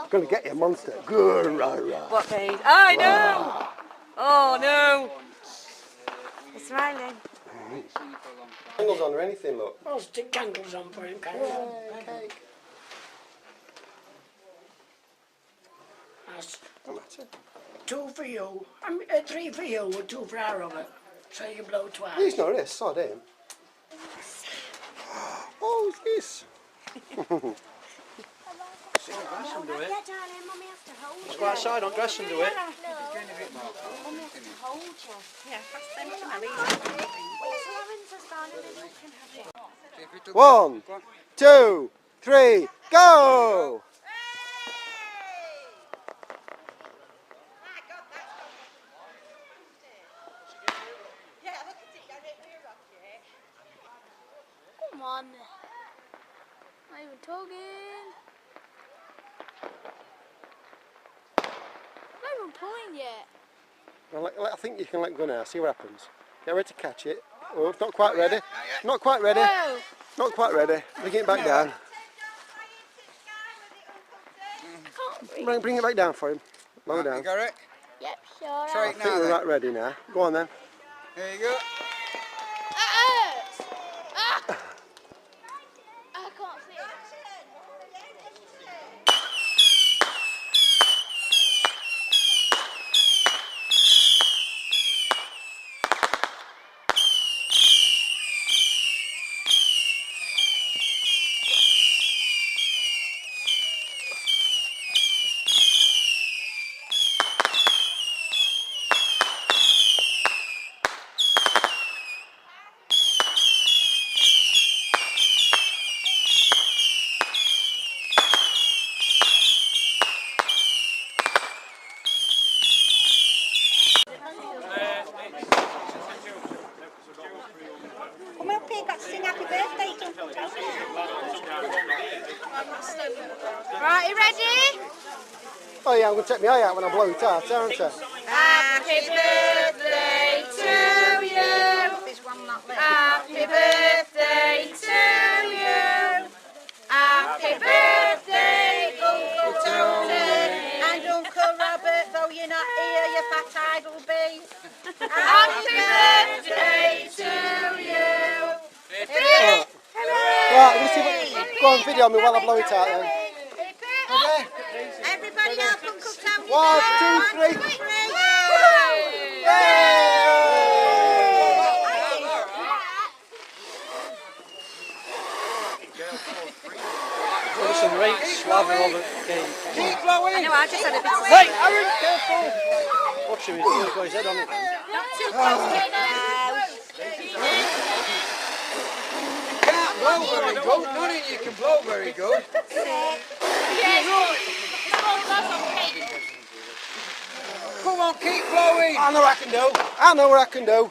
Gonna get you, monster. Good, right. What means? I know! Oh no! He's smiling. Candles on or anything, look. I'll stick candles on for him, can you? Cake. That's No matter. 2 for you, 3 for you and 2 for our Robert. So you blow twice. He's not this, sod him. Oh, who's this? Just go outside, don't dress and do it. One, 2, 3, go! Come on. Not even talking. Not even pulling yet. Well, I think you can let go now, see what happens. Get ready to catch it. Oh, it's not quite ready. Not quite ready. Whoa. Not quite ready. Bring it back down. Bring it back down for him. Lower down. You got it? Yep, sure. Try I it think now we're then. right ready now. Go on then. There you go. That hurts. Ah. I can't see it. Come up here, got to sing happy birthday to Right, you ready? Oh yeah, I'm going to take my eye out when I blow it out, aren't I? Happy birthday to you. Happy birthday to you. Happy birthday, Uncle Tony. And Uncle Robert, though you're not here, your fat hide will be. Happy birthday to you. Right, we'll see what, go on, video me while I blow it out then. Okay? Everybody else, Uncle Tony. 1, 2, 3. Some right slather of it. Keep blowing! I know, I just had a bit of Hey, Aaron, careful! Watch him, he's got his head on it. Not too close to it now. Can't blow very good. None of you can blow very good. Come on, keep blowing! I know what I can do. I know what I can do.